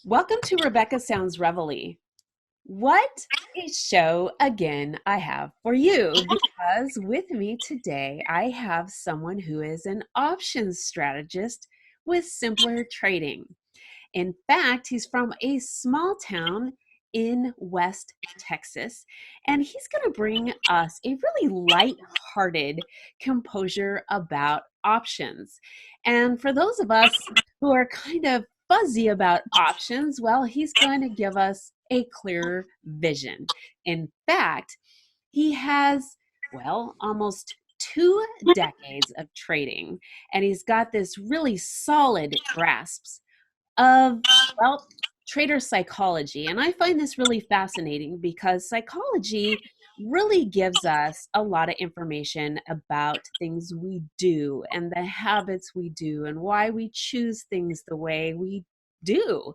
Welcome to Rebecca Sounds Reveille. What a show again I have for you, because with me today I have someone who is an options strategist with Simpler Trading. In fact, he's from a small town in West Texas, and he's going to bring us a really light-hearted composure about options. And for those of us who are kind of fuzzy about options, well, he's going to give us a clearer vision. In fact, he has, well, almost 2 decades of trading, and he's got this really solid grasp of, well, trader psychology. And I find this really fascinating because psychology really gives us a lot of information about things we do and the habits we do and why we choose things the way we do.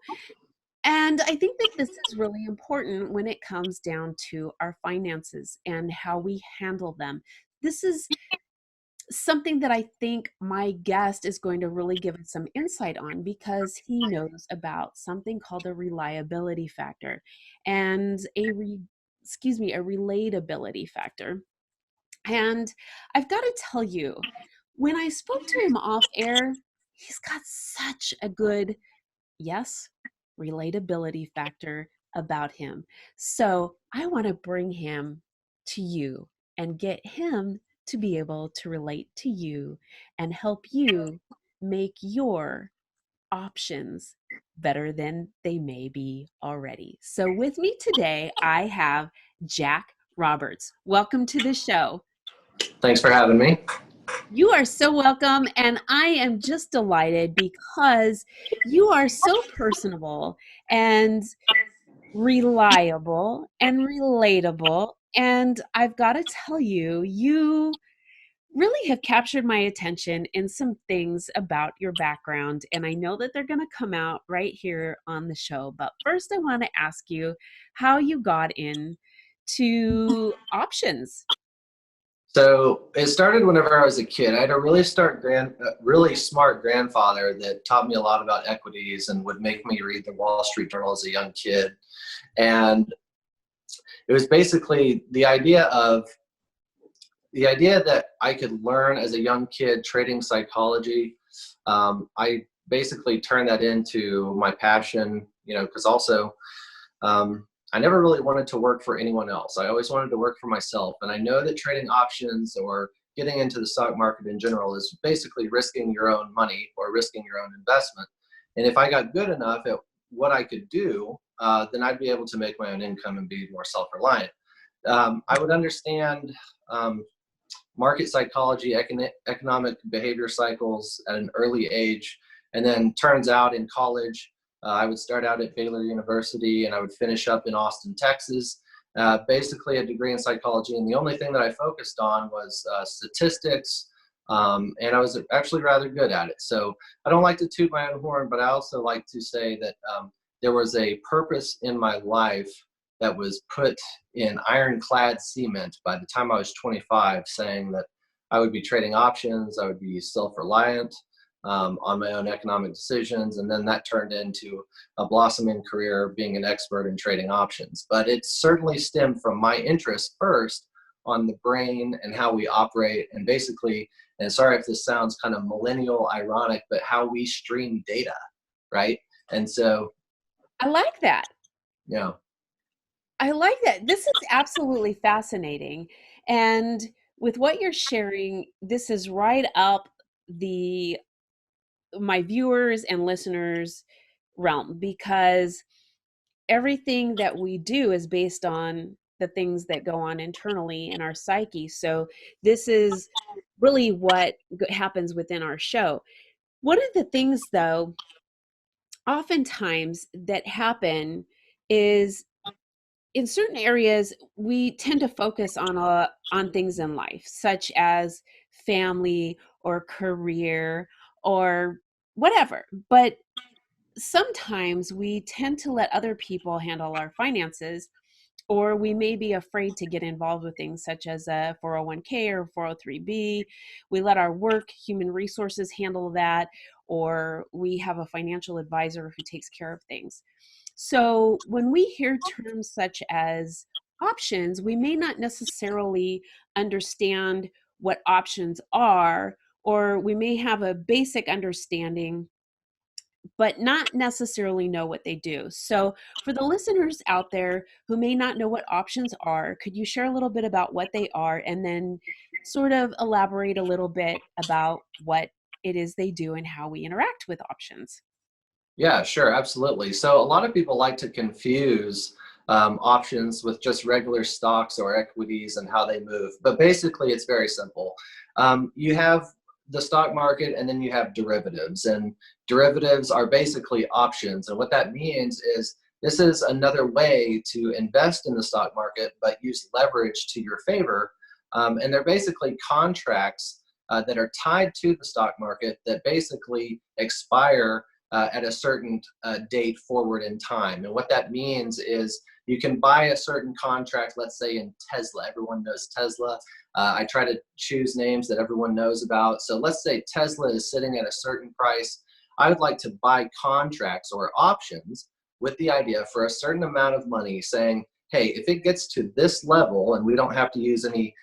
And I think that this is really important when it comes down to our finances and how we handle them. This is something that I think my guest is going to really give us some insight on, because he knows about something called a reliability factor and a relatability factor. And I've got to tell you, when I spoke to him off air, he's got such a good, yes, relatability factor about him. So I want to bring him to you and get him to be able to relate to you and help you make your options better than they may be already. So with me today, I have Jack Roberts. Welcome to the show. Thanks for having me. You are so welcome. And I am just delighted because you are so personable and reliable and relatable. And I've got to tell you, you really have captured my attention in some things about your background. And I know that they're going to come out right here on the show. But first, I want to ask you how you got into options. So it started whenever I was a kid. I had a really smart grandfather that taught me a lot about equities and would make me read the Wall Street Journal as a young kid. And it was basically the idea that I could learn as a young kid trading psychology. I basically turned that into my passion, because also I never really wanted to work for anyone else. I always wanted to work for myself. And I know that trading options or getting into the stock market in general is basically risking your own money or risking your own investment. And if I got good enough at what I could do, then I'd be able to make my own income and be more self-reliant. I would understand market psychology, economic behavior cycles at an early age. And then turns out in college, I would start out at Baylor University and I would finish up in Austin, Texas, basically a degree in psychology. And the only thing that I focused on was statistics, and I was actually rather good at it. So I don't like to toot my own horn, but I also like to say that there was a purpose in my life that was put in ironclad cement by the time I was 25, saying that I would be trading options, I would be self-reliant on my own economic decisions, and then that turned into a blossoming career being an expert in trading options. But it certainly stemmed from my interest first on the brain and how we operate, and basically, and sorry if this sounds kind of millennial ironic, but how we stream data, right? And so I like that. Yeah. I like that. This is absolutely fascinating. And with what you're sharing, this is right up the my viewers and listeners realm, because everything that we do is based on the things that go on internally in our psyche. So this is really what happens within our show. One of the things, though, oftentimes that happen is, in certain areas we tend to focus on things in life, such as family or career or whatever. But sometimes we tend to let other people handle our finances, Or we may be afraid to get involved with things such as a 401k or 403b. We let our work, human resources handle that, or we have a financial advisor who takes care of things. So when we hear terms such as options, we may not necessarily understand what options are, or we may have a basic understanding but not necessarily know what they do. So, for the listeners out there who may not know what options are, could you share a little bit about what they are and then sort of elaborate a little bit about what it is they do and how we interact with options? Yeah, sure, absolutely. So a lot of people like to confuse options with just regular stocks or equities and how they move. But basically, it's very simple. You have the stock market, and then you have derivatives. And derivatives are basically options. And what that means is this is another way to invest in the stock market, but use leverage to your favor. And they're basically contracts that are tied to the stock market that basically expire at a certain date forward in time. And what that means is you can buy a certain contract, let's say in Tesla. Everyone knows Tesla. I try to choose names that everyone knows about. So let's say Tesla is sitting at a certain price. I would like to buy contracts or options with the idea for a certain amount of money saying, hey, if it gets to this level, and we don't have to use any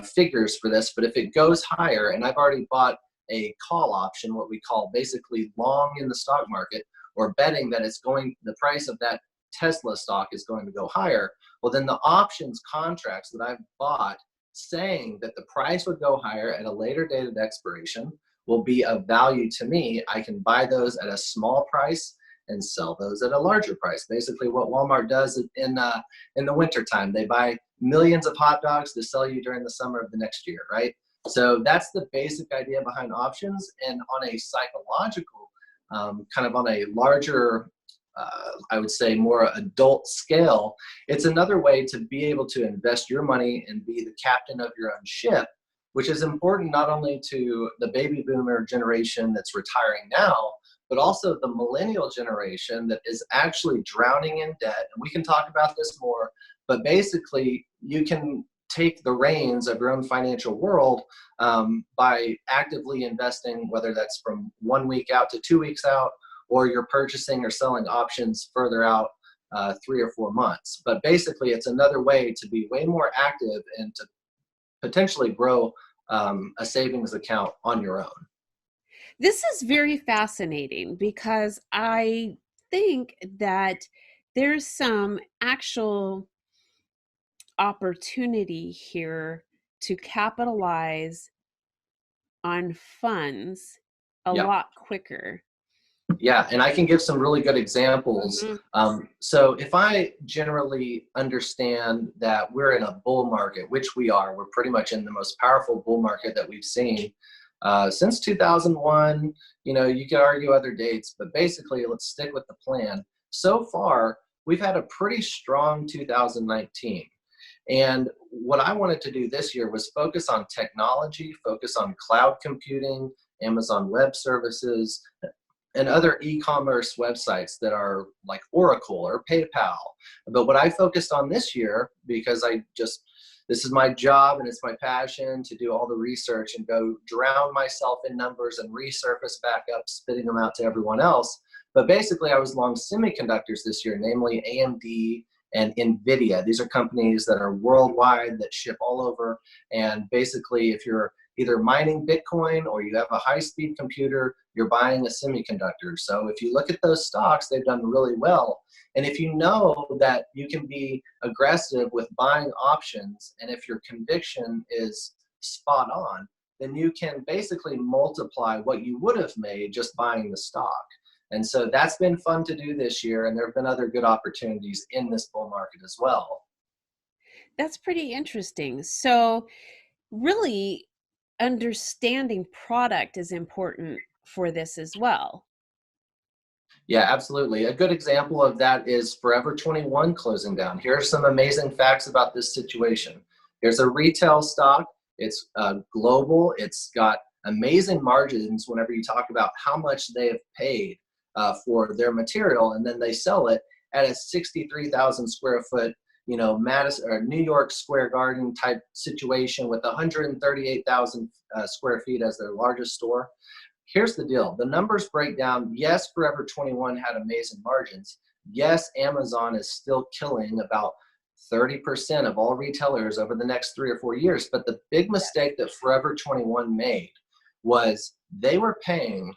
figures for this, but if it goes higher, and I've already bought a call option, what we call basically long in the stock market, or betting that the price of that Tesla stock is going to go higher, well, then the options contracts that I've bought saying that the price would go higher at a later date of expiration will be of value to me. I can buy those at a small price and sell those at a larger price. Basically, what Walmart does in the wintertime, they buy millions of hot dogs to sell you during the summer of the next year, right? So that's the basic idea behind options. And on a psychological, kind of on a larger, I would say more adult scale, it's another way to be able to invest your money and be the captain of your own ship, which is important not only to the baby boomer generation that's retiring now, but also the millennial generation that is actually drowning in debt. And we can talk about this more, but basically you can take the reins of your own financial world by actively investing, whether that's from 1 week out to 2 weeks out, or you're purchasing or selling options further out 3 or 4 months. But basically, it's another way to be way more active and to potentially grow a savings account on your own. This is very fascinating because I think that there's some actual opportunity here to capitalize on funds a Yeah. lot quicker. Yeah, and I can give some really good examples. Mhm. So if I generally understand that we're in a bull market, which we are, we're pretty much in the most powerful bull market that we've seen since 2001. You could argue other dates, but basically, let's stick with the plan. So far, we've had a pretty strong 2019. And what I wanted to do this year was focus on technology, focus on cloud computing, Amazon Web Services, and other e-commerce websites that are like Oracle or PayPal. But what I focused on this year, because this is my job and it's my passion to do all the research and go drown myself in numbers and resurface back up, spitting them out to everyone else. But basically, I was long semiconductors this year, namely AMD and NVIDIA. These are companies that are worldwide, that ship all over. And basically, if you're either mining Bitcoin or you have a high-speed computer, you're buying a semiconductor. So if you look at those stocks, they've done really well. And if you know that you can be aggressive with buying options, and if your conviction is spot on, then you can basically multiply what you would have made just buying the stock. And so that's been fun to do this year, and there have been other good opportunities in this bull market as well. That's pretty interesting. So, really, understanding product is important for this as well. Yeah, absolutely. A good example of that is Forever 21 closing down. Here are some amazing facts about this situation. Here's a retail stock. It's global. It's got amazing margins whenever you talk about how much they have paid for their material, and then they sell it at a 63,000 square foot Madison or New York Square Garden type situation with 138,000 square feet as their largest store. Here's the deal. The numbers break down. Yes, Forever 21 had amazing margins. Yes, Amazon is still killing about 30% of all retailers over the next 3 or 4 years. But the big mistake that Forever 21 made was they were paying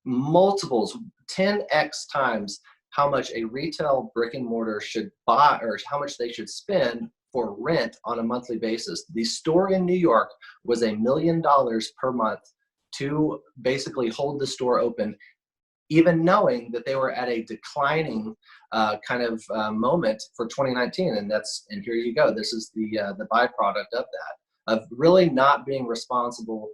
multiples, 10x times how much a retail brick and mortar should buy or how much they should spend for rent on a monthly basis. The store in New York was $1 million per month to basically hold the store open, even knowing that they were at a declining moment for 2019. And here you go. This is the byproduct of that, of really not being responsible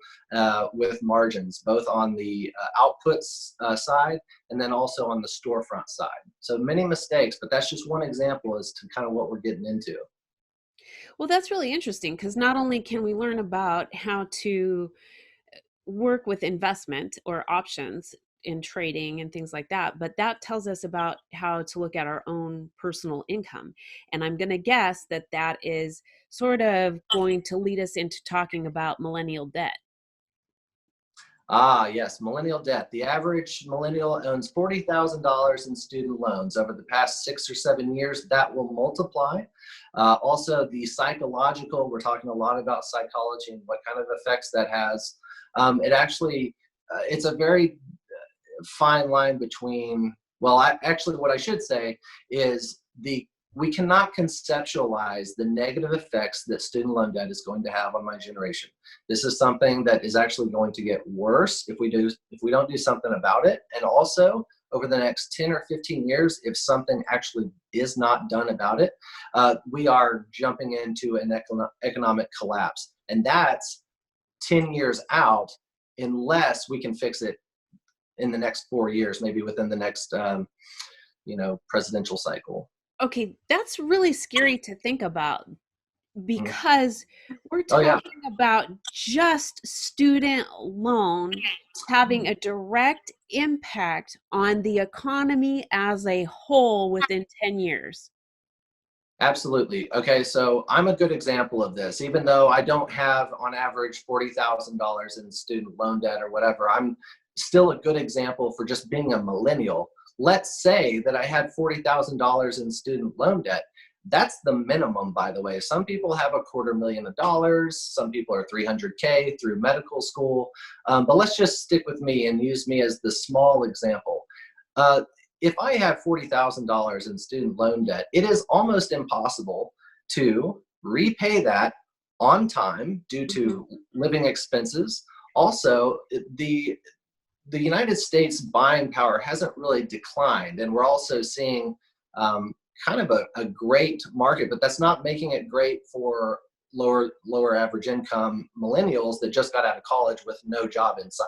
with margins, both on the outputs side and then also on the storefront side. So many mistakes, but that's just one example as to kind of what we're getting into. Well, that's really interesting because not only can we learn about how to work with investment or options in trading and things like that, but that tells us about how to look at our own personal income. And I'm going to guess that that is sort of going to lead us into talking about millennial debt. Ah, yes, millennial debt. The average millennial owns $40,000 in student loans over the past 6 or 7 years. That will multiply. Also, the psychological, we're talking a lot about psychology and what kind of effects that has. It's a very fine line between, what I should say is we cannot conceptualize the negative effects that student loan debt is going to have on my generation. This is something that is actually going to get worse if we don't do something about it. And also over the next 10 or 15 years, if something actually is not done about it, we are jumping into an economic collapse. And that's 10 years out, unless we can fix it in the next 4 years, maybe within the next, presidential cycle. Okay, that's really scary to think about Mhm. because we're Oh yeah. talking about just student loan having a direct impact on the economy as a whole within 10 years. Absolutely. Okay, so I'm a good example of this. Even though I don't have, on average, $40,000 in student loan debt or whatever, I'm still a good example for just being a millennial. Let's say that I had $40,000 in student loan debt. That's the minimum, by the way. Some people have $250,000. Some people are 300K through medical school. But let's just stick with me and use me as the small example. Uh, if I have $40,000 in student loan debt, it is almost impossible to repay that on time due Mhm. to living expenses. Also, the United States buying power hasn't really declined, and we're also seeing kind of a great market, but that's not making it great for lower average income millennials that just got out of college with no job in sight.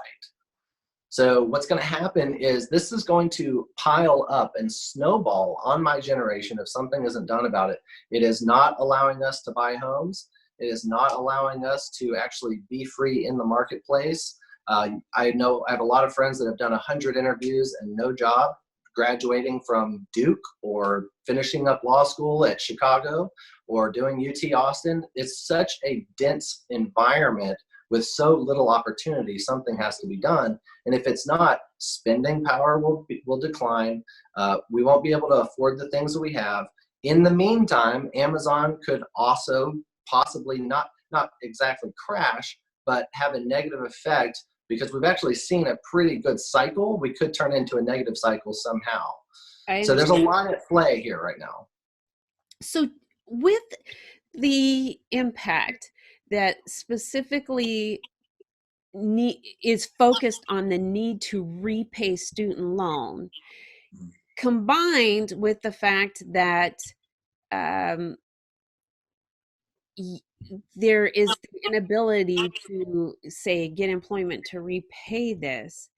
So what's going to happen is this is going to pile up and snowball on my generation if something isn't done about it. It is not allowing us to buy homes. It is not allowing us to actually be free in the marketplace. I know I have a lot of friends that have done 100 interviews and no job, graduating from Duke or finishing up law school at Chicago or doing UT Austin. It's such a dense environment with so little opportunity. Something has to be done. And if it's not, spending power will decline. We won't be able to afford the things that we have. In the meantime, Amazon could also possibly not exactly crash, but have a negative effect because we've actually seen a pretty good cycle. We could turn into a negative cycle somehow. I So there's a understand. lot at play here right now. So, with the impact that specifically is focused on the need to repay student loan, combined with the fact that um, y- there is the inability to, say, get employment to repay this.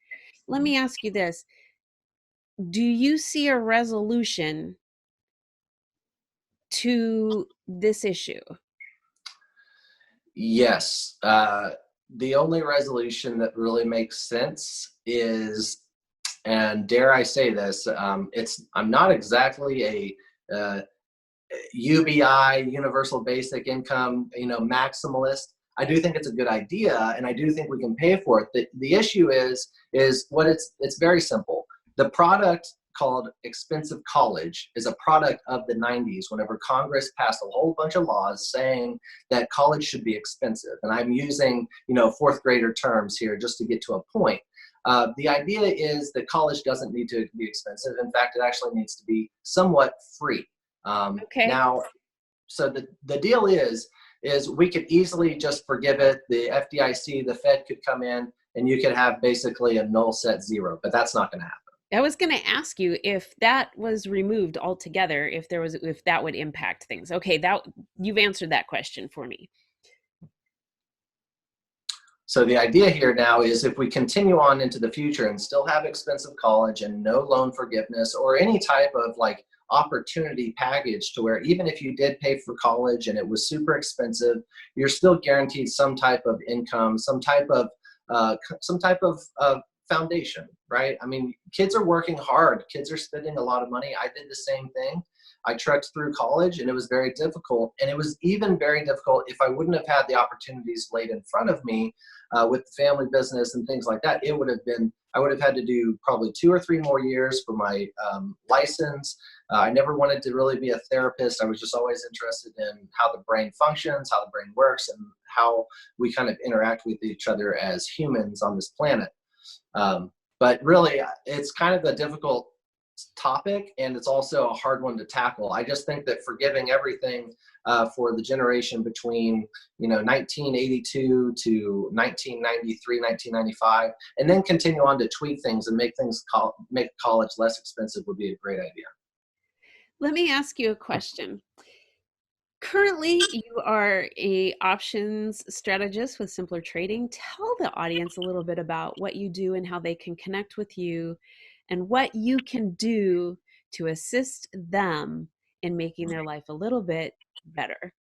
Let me ask you this. Do you see a resolution to this issue? Yes. The only resolution that really makes sense is, and dare I say this, I'm not exactly a UBI, universal basic income, maximalist. I do think it's a good idea, and I do think we can pay for it. The issue is what it's very simple. The product called expensive college is a product of the 90s, whenever Congress passed a whole bunch of laws saying that college should be expensive. And I'm using, fourth grader terms here just to get to a point. The idea is that college doesn't need to be expensive. In fact, it actually needs to be somewhat free. Okay. Now, so the deal is we could easily just forgive it. The FDIC, the Fed could come in and you could have basically a null set zero, but that's not going to happen. I was going to ask you if that was removed altogether, if that would impact things. Okay, that you've answered that question for me. So the idea here now is if we continue on into the future and still have expensive college and no loan forgiveness or any type of like opportunity package to where even if you did pay for college and it was super expensive, you're still guaranteed some type of income, some type of foundation, right? I mean, kids are working hard. Kids are spending a lot of money. I did the same thing. I trekked through college and it was very difficult. And it was even very difficult if I wouldn't have had the opportunities laid in front of me with the family business and things like that. I would have had to do probably 2 or 3 more years for my license. I never wanted to really be a therapist. I was just always interested in how the brain functions, how the brain works, and how we kind of interact with each other as humans on this planet. But really, it's kind of a difficult topic, and it's also a hard one to tackle. I just think that forgiving everything for the generation between 1982 to 1993, 1995, and then continue on to tweak things and make college less expensive would be a great idea. Let me ask you a question. Currently, you are a options strategist with Simpler Trading. Tell the audience a little bit about what you do and how they can connect with you and what you can do to assist them in making their life a little bit better.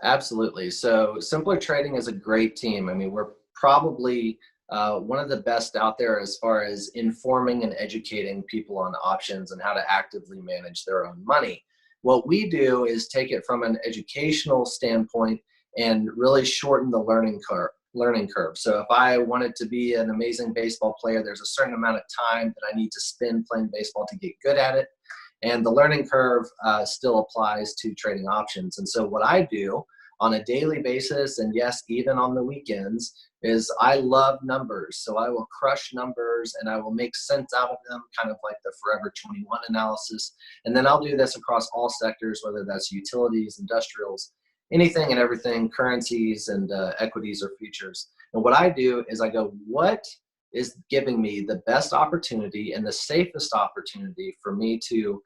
Absolutely. So Simpler Trading is a great team. I mean, we're probably one of the best out there as far as informing and educating people on options and how to actively manage their own money. What we do is take it from an educational standpoint and really shorten the learning curve. So if I wanted to be an amazing baseball player, there's a certain amount of time that I need to spend playing baseball to get good at it. And the learning curve still applies to trading options. And so what I do on a daily basis, and yes, even on the weekends, is I love numbers. So I will crush numbers and I will make sense out of them, kind of like the Forever 21 analysis. And then I'll do this across all sectors, whether that's utilities, industrials, anything and everything, currencies and equities or futures. And what I do is I go, what is giving me the best opportunity and the safest opportunity for me to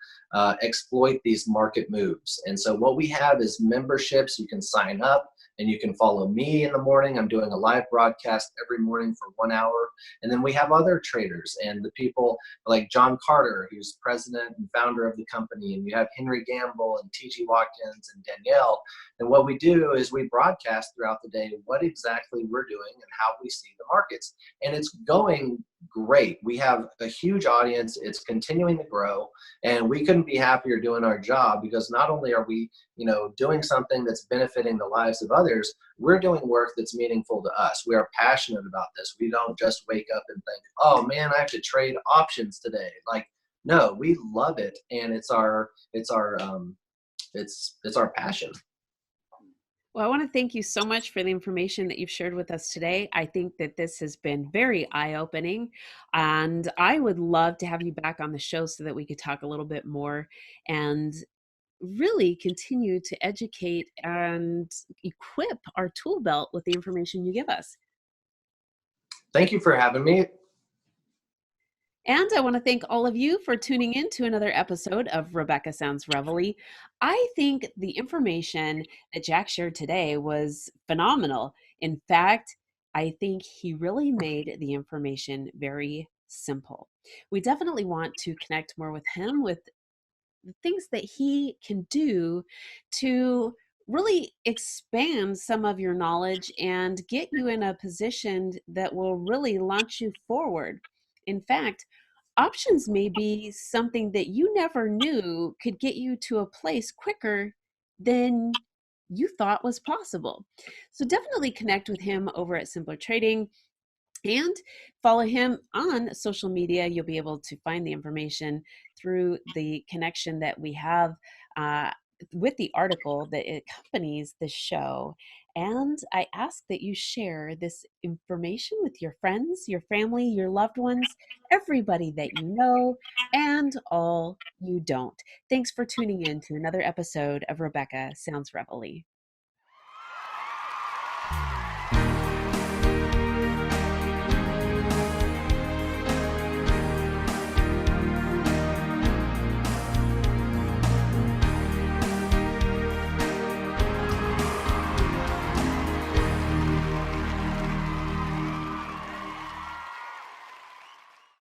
exploit these market moves. And so what we have is memberships. You can sign up and you can follow me in the morning. I'm doing a live broadcast every morning for 1 hour. And then we have other traders and the people like John Carter, who's president and founder of the company. And you have Henry Gamble and T.G. Watkins and Danielle. And what we do is we broadcast throughout the day what exactly we're doing and how we see the markets. And it's going great. We have a huge audience. It's continuing to grow, and we couldn't be happier doing our job because not only are we, doing something that's benefiting the lives of others, we're doing work that's meaningful to us. We are passionate about this. We don't just wake up and think, "Oh man, I have to trade options today." Like, no, we love it, and it's our passion. Well, I want to thank you so much for the information that you've shared with us today. I think that this has been very eye-opening, and I would love to have you back on the show so that we could talk a little bit more and really continue to educate and equip our tool belt with the information you give us. Thank you for having me. And I want to thank all of you for tuning in to another episode of Rebecca Sounds Reveille. I think the information that Jack shared today was phenomenal. In fact, I think he really made the information very simple. We definitely want to connect more with him with the things that he can do to really expand some of your knowledge and get you in a position that will really launch you forward. In fact, Options may be something that you never knew could get you to a place quicker than you thought was possible. So definitely connect with him over at Simpler Trading and follow him on social media. You'll be able to find the information through the connection that we have uh, with the article that accompanies the show. And I ask that you share this information with your friends, your family, your loved ones, everybody that you know, and all you don't. Thanks for tuning in to another episode of Rebecca Sounds Reveille.